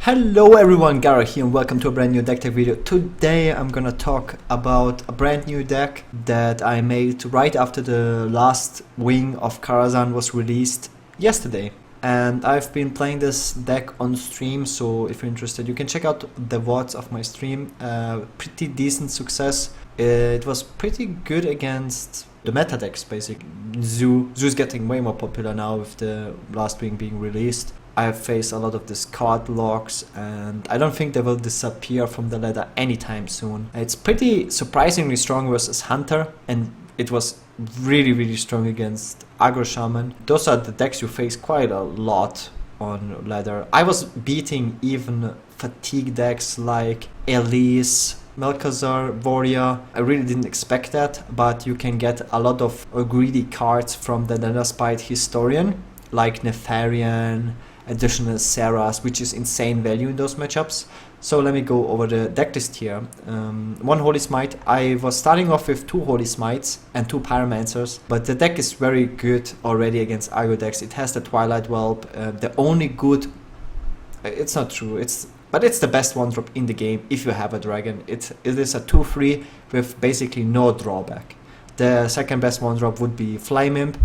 Hello everyone, Gaara here and welcome to a brand new deck tech video. Today I'm gonna talk about a brand new deck that I made right after the last wing of Karazhan was released yesterday. And I've been playing this deck on stream, so if you're interested you can check out the VODs of my stream. Pretty decent success. It was pretty good against the meta decks basically. Zoo's getting way more popular now with the last wing being released. I have faced a lot of these card locks and I don't think they will disappear from the ladder anytime soon. It's pretty surprisingly strong versus Hunter, and it was really strong against Aggro Shaman. Those are the decks you face quite a lot on ladder. I was beating even fatigue decks like Elise, Melkazar, Warrior. I really didn't expect that, but you can get a lot of greedy cards from the Netherspite Historian like Nefarian, additional Saras, which is insane value in those matchups. So let me go over the deck list here. One Holy Smite. I was starting off with 2 Holy Smites and 2 Pyromancers, but the deck is very good already against aggro decks. It has the Twilight Whelp, the only good... It's not true, but it's the best 1-drop in the game if you have a dragon. It is a 2-3 with basically no drawback. The second best 1-drop would be Flame Imp,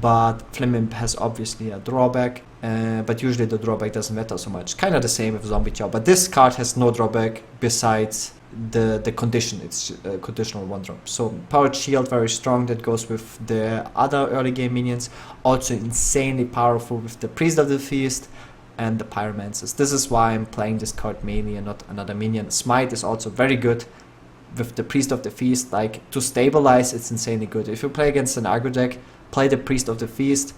but Flame Imp has obviously a drawback, but usually the drawback doesn't matter so much. Kind of the same with Zombie Chow, but this card has no drawback besides the condition. It's a conditional 1-drop. So Powered Shield, very strong, that goes with the other early game minions. Also insanely powerful with the Priest of the Feast and the Pyromancers. This is why I'm playing this card mainly and not another minion. Smite is also very good with the Priest of the Feast. Like, to stabilize, it's insanely good. If you play against an aggro deck, play the Priest of the Feast.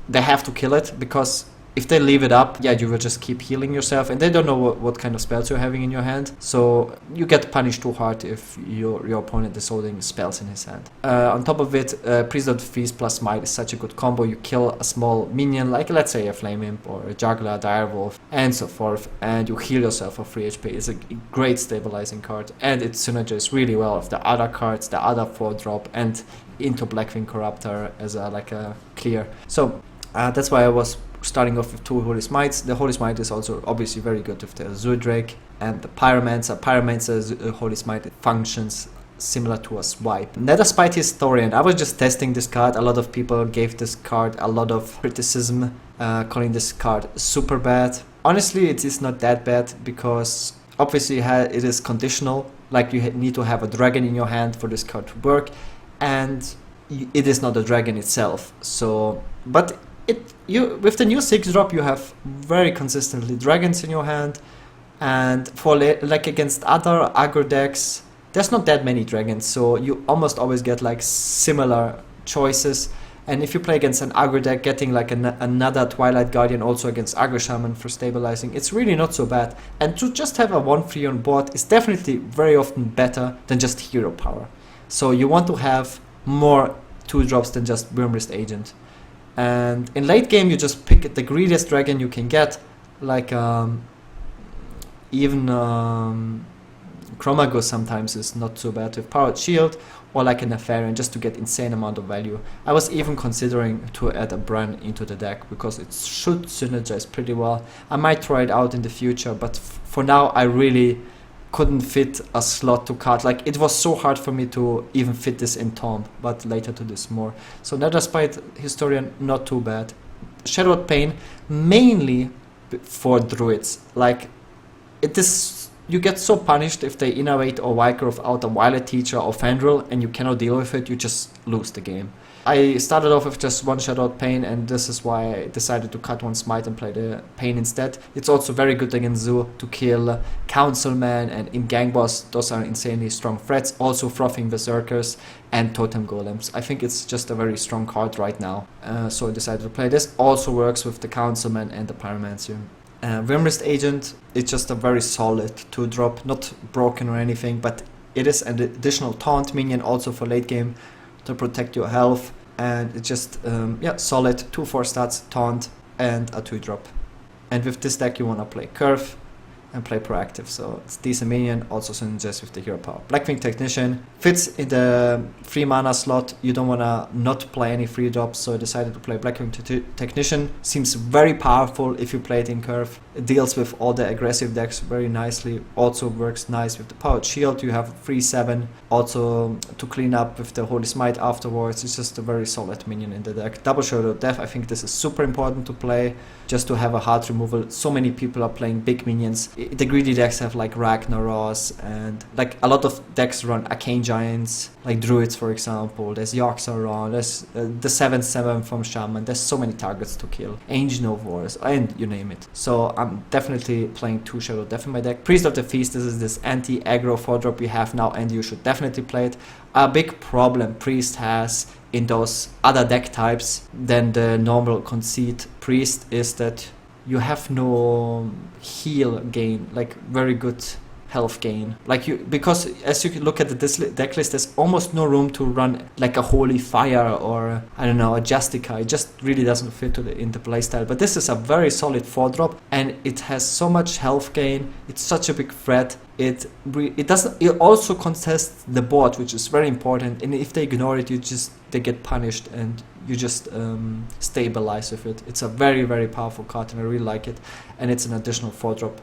They have to kill it, because if they leave it up, yeah, you will just keep healing yourself, and they don't know what kind of spells you're having in your hand. So you get punished too hard if your opponent is holding spells in his hand. On top of it, Priest of the Feast plus Smite is such a good combo. You kill a small minion, like let's say a Flame Imp or a Juggler, Direwolf, and so forth, and you heal yourself for free HP. It's a great stabilizing card, and it synergizes really well with the other cards, the other 4-drop, and into Blackwing Corruptor as a clear. So that's why I was starting off with 2 Holy Smites. The Holy Smite is also obviously very good with the Zudrake and the Pyromancer. Pyromancer's Holy Smite functions similar to a swipe. Netherspite Historian. I was just testing this card. A lot of people gave this card a lot of criticism, calling this card super bad. Honestly, it is not that bad, because obviously it is conditional. Like, you need to have a dragon in your hand for this card to work, and it is not a dragon itself. So, but with the new 6-drop you have very consistently dragons in your hand, and for like against other aggro decks there's not that many dragons, so you almost always get like similar choices. And if you play against an aggro deck, getting like another Twilight Guardian also against Aggro Shaman for stabilizing, it's really not so bad. And to just have a 1-3 on board is definitely very often better than just hero power. So you want to have more 2-drops than just Wyrmwrist Agent. And in late game you just pick the greediest dragon you can get, like even Chromagus sometimes is not so bad with Powered Shield, or like a Nefarian, just to get insane amount of value. I was even considering to add a Bran into the deck, because it should synergize pretty well. I might try it out in the future, but for now I really couldn't fit a slot to card. Like, it was so hard for me to even fit this in Taunt, but later to this more. So Netherspite Historian, not too bad. Shadowed Pain, mainly for druids. Like, it is, you get so punished if they innovate or Wycroft out a Violet Teacher or Fandral and you cannot deal with it, you just lose the game. I started off with just 1 Shadowed Pain, and this is why I decided to cut 1 Smite and play the Pain instead. It's also very good against Zoo to kill Councilman, and in Gang Boss those are insanely strong threats. Also Frothing Berserkers and Totem Golems. I think it's just a very strong card right now, so I decided to play this. Also works with the Councilman and the Pyromancer. Wyrmwrist Agent is just a very solid 2-drop, not broken or anything, but it is an additional taunt minion also for late game to protect your health, and it's just solid 2/4 stats, taunt, and a 2-drop. And with this deck you want to play Curve, and play proactive. So it's decent minion, also synergize with the hero power. Blackwing Technician fits in the 3 mana slot. You don't want to not play any free drops, so I decided to play Blackwing Technician. Seems very powerful if you play it in curve. It deals with all the aggressive decks very nicely. Also works nice with the powered shield. You have 3/7 also to clean up with the Holy Smite afterwards. It's just a very solid minion in the deck. Double Shadow Death, I think this is super important to play, just to have a hard removal. So many people are playing big minions. The greedy decks have like Ragnaros, and like a lot of decks run Arcane Giants, like Druids for example. There's Yorks around, there's the 7/7 from Shaman. There's so many targets to kill. Ancient of Wars, and you name it. So I'm definitely playing 2 Shadow Death in my deck. Priest of the Feast, this is this anti-aggro 4-drop we have now, and you should definitely play it. A big problem Priest has in those other deck types than the normal Conceit Priest is that you have no heal gain, like very good health gain. Like you, because as you look at this deck list, there's almost no room to run like a Holy Fire or I don't know, a Justica. It just really doesn't fit in the playstyle. But this is a very solid 4-drop, and it has so much health gain. It's such a big threat. It also contests the board, which is very important. And if they ignore it, they get punished, and you just stabilize with it. It's a very, very powerful card, and I really like it. And it's an additional 4-drop.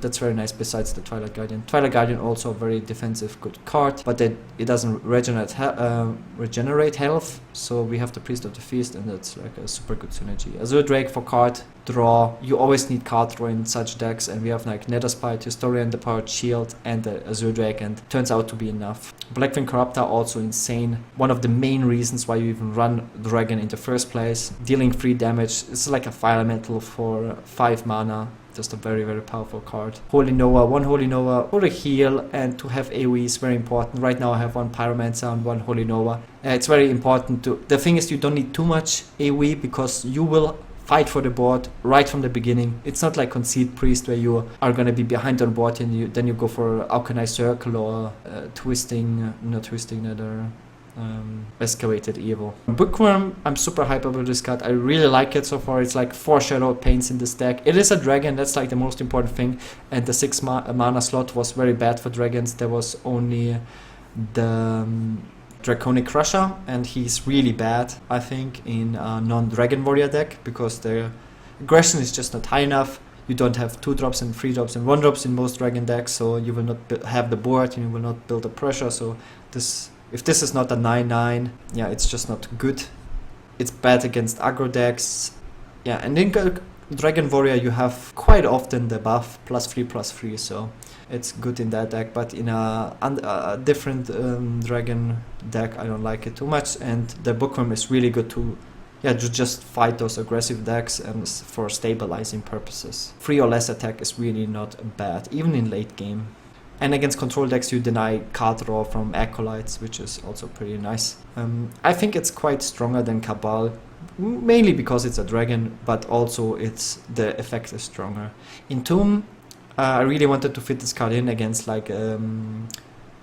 That's very nice besides the Twilight Guardian. Twilight Guardian also a very defensive good card, but it doesn't regenerate health. So we have the Priest of the Feast, and that's like a super good synergy. Azure Drake for card draw. You always need card draw in such decks, and we have like Netherspite, Historian, the Powered Shield, and the Azure Drake, and it turns out to be enough. Blackwing Corruptor also insane. One of the main reasons why you even run Dragon in the first place. Dealing 3 damage. It's like a Fire Elemental for 5 mana. Just a very, very powerful card. Holy Nova, 1 Holy Nova for the heal, and to have AoE is very important. Right now I have 1 Pyromancer and 1 Holy Nova. It's very important to... The thing is, you don't need too much AoE because you will fight for the board right from the beginning. It's not like Conceit Priest where you are going to be behind on board and then you go for Alkanai Circle or Excavated Evil. Bookworm, I'm super hyped about this card. I really like it so far. It's like 4 Shadow Paints in this deck. It is a dragon, that's like the most important thing. And the 6 mana slot was very bad for dragons. There was only the Draconic Crusher, and he's really bad, I think, in a non-Dragon Warrior deck, because the aggression is just not high enough. You don't have 2-drops and 3-drops and 1-drops in most Dragon decks, so you will not have the board, and you will not build the pressure. So if this is not a 9/9, yeah, it's just not good. It's bad against aggro decks. Yeah, and in Dragon Warrior you have quite often the buff +3/+3, so it's good in that deck, but in a different dragon deck I don't like it too much. And the Bookworm is really good to just fight those aggressive decks and for stabilizing purposes. 3 or less attack is really not bad, even in late game. And against control decks you deny card draw from Acolytes, which is also pretty nice. I think it's quite stronger than Cabal, mainly because it's a dragon, but also the effect is stronger. In Tomb, I really wanted to fit this card in against like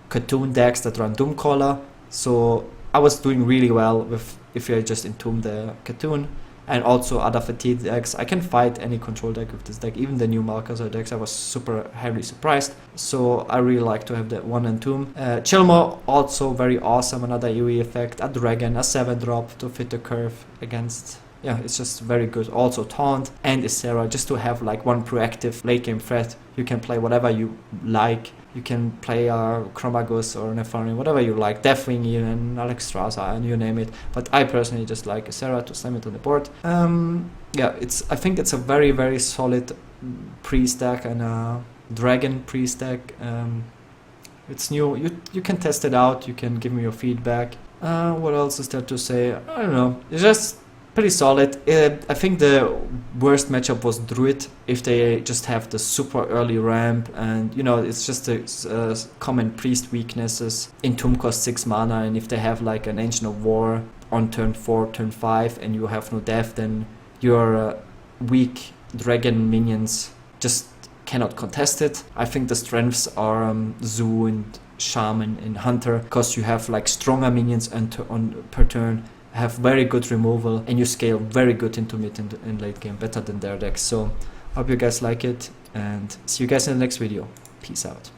cartoon decks that run Doomcaller, so I was doing really well with if you just entomb the cartoon. And also other fatigue decks. I can fight any control deck with this deck, even the new Malkazar decks. I was super heavily surprised. So I really like to have that 1 Entomb. Chilmo, also very awesome, another AoE effect. A dragon, a 7-drop to fit the curve against... Yeah, it's just very good. Also Taunt and Ysera, just to have like 1 proactive late game threat. You can play whatever you like. You can play Chromagus or Nefarin, whatever you like, Deathwing even, Alexstrasza, and you name it. But I personally just like Ysera to slam it on the board. Yeah, I think it's a very, very solid priest deck and a dragon priest deck. It's new. You can test it out. You can give me your feedback. What else is there to say? I don't know. It's just pretty solid. I think the worst matchup was Druid, if they just have the super early ramp, and you know, it's just the common priest weaknesses. Entomb costs 6 mana, and if they have like an Ancient of War on turn 4, turn 5, and you have no death, then your weak dragon minions just cannot contest it. I think the strengths are Zoo and Shaman and Hunter, because you have like stronger minions per turn, have very good removal, and you scale very good into mid and late game, better than their decks. So hope you guys like it. and see you guys in the next video. Peace out.